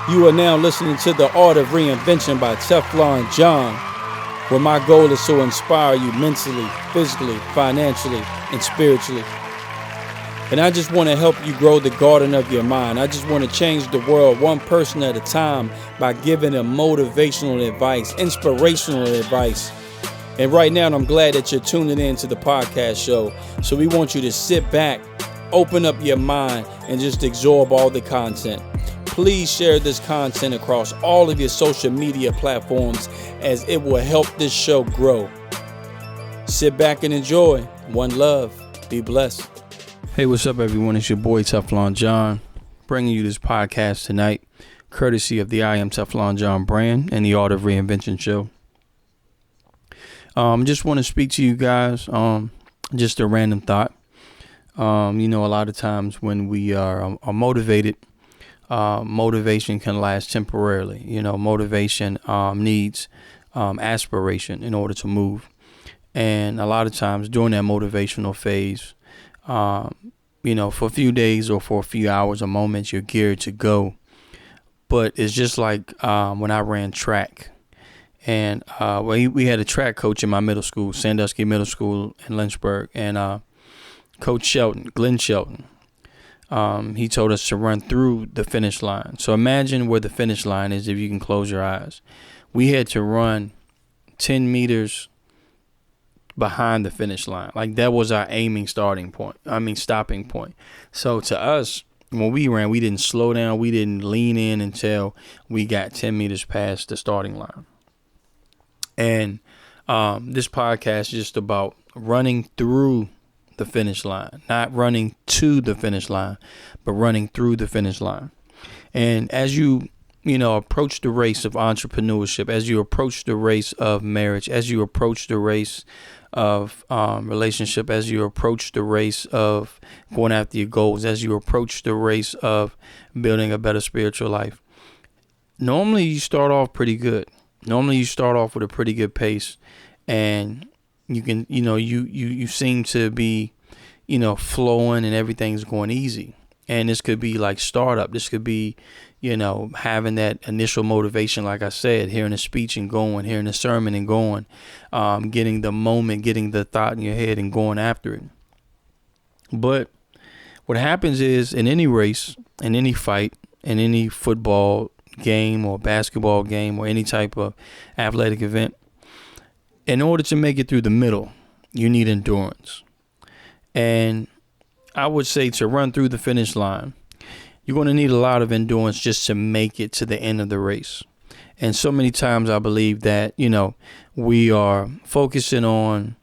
You are now listening to The Art of Reinvention by TeflonJohn, where my goal is to inspire you mentally, physically, financially, and spiritually. And I just want to help you grow the garden of your mind. I just want to change the world one person at a time by giving them motivational advice, inspirational advice. And right now, I'm glad that you're tuning in to the podcast show. So we want you to sit back, open up your mind, and just absorb all the content. Please share this content across all of your social media platforms as it will help this show grow. Sit back and enjoy. One love. Be blessed. Hey, what's up, everyone? It's your boy, TeflonJohn, bringing you this podcast tonight, courtesy of the I Am TeflonJohn brand and the Art of Reinvention show. Just want to speak to you guys, just a random thought. A lot of times when we are motivated, motivation can last temporarily. Motivation needs aspiration in order to move. And a lot of times during that motivational phase, for a few days or for a few hours or moments, you're geared to go. But it's just like when I ran track. And we had a track coach in my middle school, Sandusky Middle School in Lynchburg. And Coach Shelton, Glenn Shelton, he told us to run through the finish line. So imagine where the finish line is if you can close your eyes. We had to run 10 meters behind the finish line. Like that was our stopping point. So to us, when we ran, we didn't slow down. We didn't lean in until we got 10 meters past the starting line. And this podcast is just about running through the finish line, not running to the finish line, but running through the finish line. And as you approach the race of entrepreneurship, as you approach the race of marriage, as you approach the race of relationship, as you approach the race of going after your goals, as you approach the race of building a better spiritual life, normally you start off pretty good. Normally you start off with a pretty good pace, and you can, you seem to be, flowing and everything's going easy. And this could be like startup. This could be, having that initial motivation, like I said, hearing a speech and going, hearing a sermon and going, getting the moment, getting the thought in your head and going after it. But what happens is in any race, in any fight, in any football game or basketball game or any type of athletic event, in order to make it through the middle, you need endurance. And I would say to run through the finish line, you're going to need a lot of endurance just to make it to the end of the race. And so many times I believe that, we are focusing on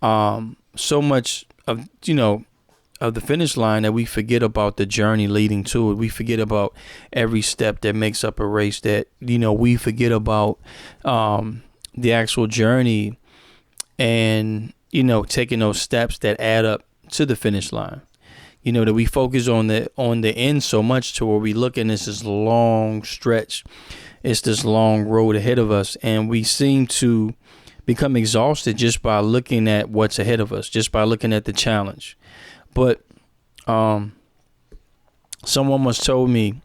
so much of the finish line that we forget about the journey leading to it. We forget about every step that makes up a race, that, we forget about the actual journey and, taking those steps that add up to the finish line. That we focus on the end so much to where we look and it's this long stretch. It's this long road ahead of us. And we seem to become exhausted just by looking at what's ahead of us, just by looking at the challenge. But someone once told me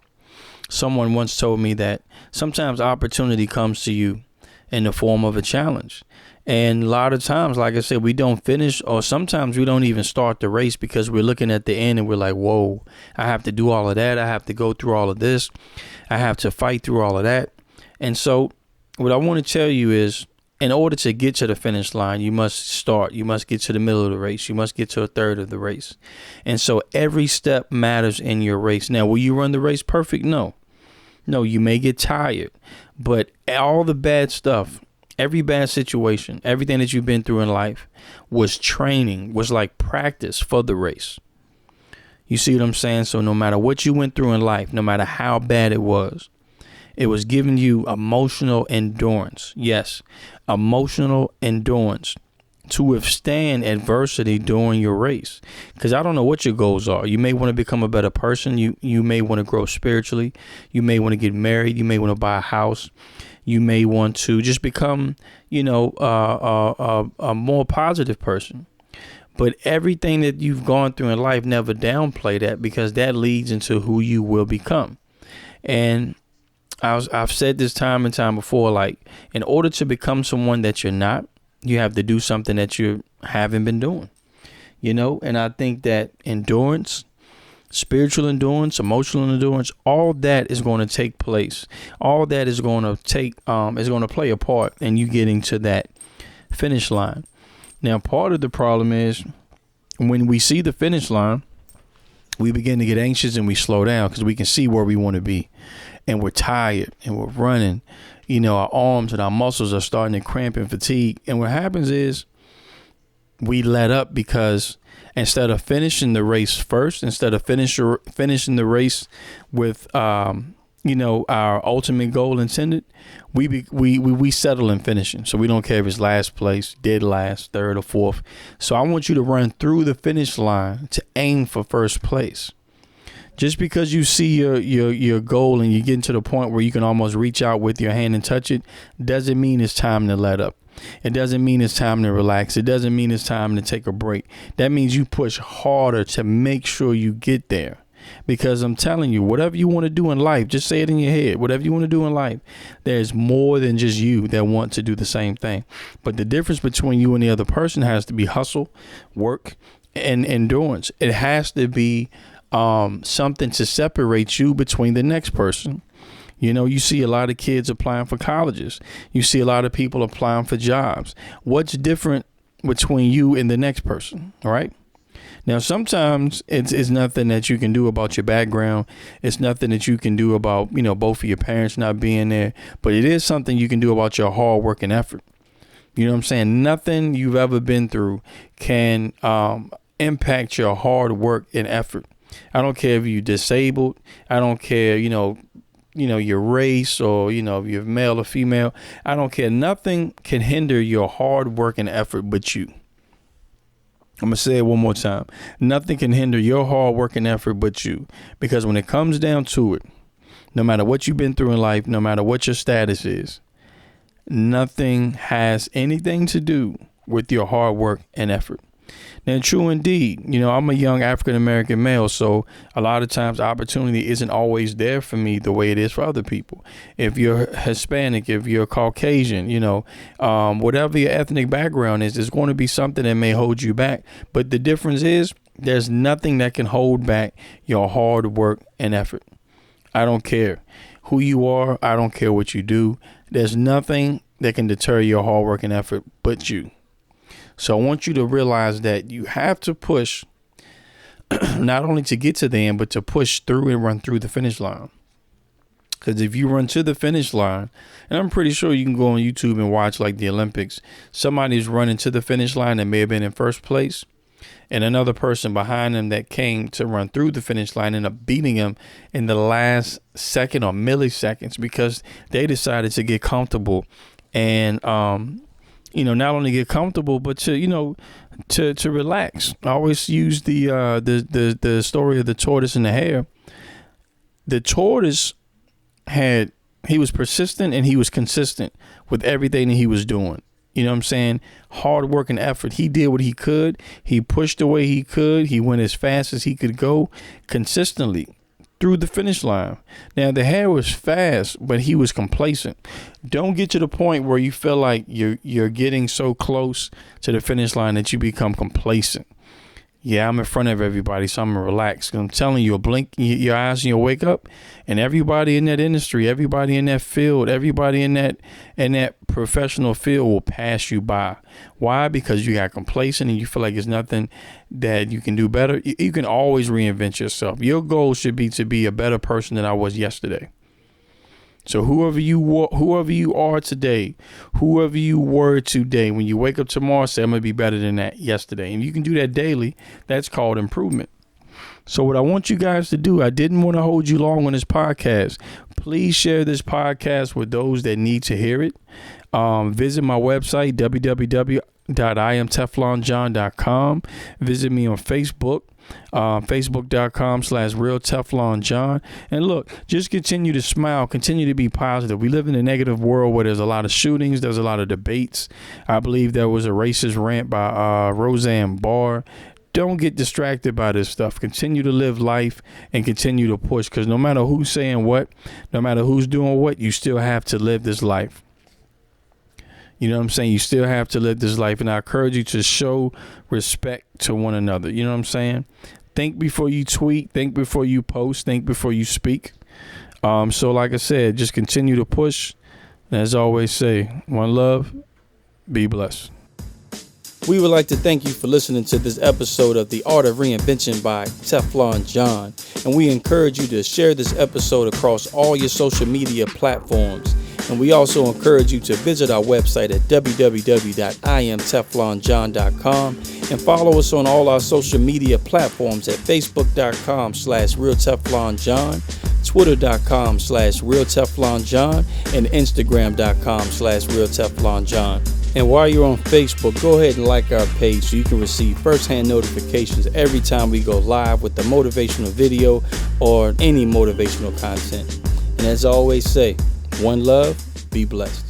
that sometimes opportunity comes to you in the form of a challenge. And a lot of times, like I said, we don't finish, or sometimes we don't even start the race because we're looking at the end and we're like, whoa, I have to do all of that. I have to go through all of this. I have to fight through all of that. And so what I want to tell you is, in order to get to the finish line, you must start. You must get to the middle of the race. You must get to a third of the race. And so every step matters in your race. Now, will you run the race perfect? No, you may get tired, but all the bad stuff, every bad situation, everything that you've been through in life was training, was like practice for the race. You see what I'm saying? So no matter what you went through in life, no matter how bad it was giving you emotional endurance. Yes, emotional endurance to withstand adversity during your race. Because I don't know what your goals are. You may want to become a better person. You may want to grow spiritually. You may want to get married. You may want to buy a house. You may want to just become, a more positive person. But everything that you've gone through in life, never downplay that, because that leads into who you will become. And I've said this time and time before, like, in order to become someone that you're not, you have to do something that you haven't been doing, and I think that endurance, spiritual endurance, emotional endurance, all that is going to take place. All that is going to is going to play a part in you getting to that finish line. Now, part of the problem is when we see the finish line, we begin to get anxious and we slow down because we can see where we want to be, and we're tired and we're running. Our arms and our muscles are starting to cramp and fatigue. And what happens is we let up because instead of finishing the race first, instead of finishing the race with, our ultimate goal intended, we settle in finishing. So we don't care if it's last place, dead last, third or fourth. So I want you to run through the finish line to aim for first place. Just because you see your goal and you get to the point where you can almost reach out with your hand and touch it, doesn't mean it's time to let up. It doesn't mean it's time to relax. It doesn't mean it's time to take a break. That means you push harder to make sure you get there. Because I'm telling you, whatever you want to do in life, just say it in your head. Whatever you want to do in life, there's more than just you that want to do the same thing. But the difference between you and the other person has to be hustle, work, and endurance. It has to be something to separate you between the next person. You see a lot of kids applying for colleges. You see a lot of people applying for jobs. What's different between you and the next person, right? Now, sometimes it's nothing that you can do about your background. It's nothing that you can do about, both of your parents not being there. But it is something you can do about your hard work and effort. You know what I'm saying? Nothing you've ever been through can impact your hard work and effort. I don't care if you're disabled. I don't care, your race or, if you're male or female. I don't care. Nothing can hinder your hard work and effort but you. I'm going to say it one more time. Nothing can hinder your hard work and effort but you. Because when it comes down to it, no matter what you've been through in life, no matter what your status is, nothing has anything to do with your hard work and effort. Now, true indeed, I'm a young African-American male, so a lot of times opportunity isn't always there for me the way it is for other people. If you're Hispanic, if you're Caucasian, whatever your ethnic background is, there's going to be something that may hold you back. But the difference is there's nothing that can hold back your hard work and effort. I don't care who you are. I don't care what you do. There's nothing that can deter your hard work and effort but you. So I want you to realize that you have to push not only to get to the end, but to push through and run through the finish line. Because if you run to the finish line, and I'm pretty sure you can go on YouTube and watch like the Olympics, somebody's running to the finish line that may have been in first place, and another person behind them that came to run through the finish line ended up beating them in the last second or milliseconds because they decided to get comfortable and not only get comfortable, but to relax. I always use the story of the tortoise and the hare. The tortoise he was persistent and he was consistent with everything that he was doing. You know what I'm saying? Hard work and effort. He did what he could. He pushed the way he could. He went as fast as he could go consistently through the finish line. Now, the hare was fast, but he was complacent. Don't get to the point where you feel like you're getting so close to the finish line that you become complacent. Yeah, I'm in front of everybody, so I'm relaxed. I'm telling you, you'll blink your eyes and you'll wake up, and everybody in that industry, everybody in that field, everybody in that professional field will pass you by. Why? Because you got complacent and you feel like there's nothing that you can do better. You can always reinvent yourself. Your goal should be to be a better person than I was yesterday. So whoever you are today, whoever you were today, when you wake up tomorrow, say, I'm going to be better than that yesterday. And you can do that daily. That's called improvement. So what I want you guys to do, I didn't want to hold you long on this podcast. Please share this podcast with those that need to hear it. Visit my website, www.iamteflonjohn.com. Visit me on Facebook. Facebook.com/realTeflonJohn. And look, just continue to smile, continue to be positive. We live in a negative world where there's a lot of shootings, there's a lot of debates. I believe there was a racist rant by Roseanne Barr. Don't get distracted by this stuff. Continue to live life and continue to push, because no matter who's saying what, no matter who's doing what, you still have to live this life. You know what I'm saying? You still have to live this life. And I encourage you to show respect to one another. You know what I'm saying? Think before you tweet. Think before you post. Think before you speak. So like I said, just continue to push. And as I always say, one love, be blessed. We would like to thank you for listening to this episode of The Art of Reinvention by TeflonJohn. And we encourage you to share this episode across all your social media platforms. And we also encourage you to visit our website at www.imteflonjohn.com and follow us on all our social media platforms at facebook.com/realteflonjohn, twitter.com/realteflonjohn, and instagram.com/realteflonjohn. And while you're on Facebook, go ahead and like our page so you can receive first-hand notifications every time we go live with the motivational video or any motivational content. And as I always say, one love, be blessed.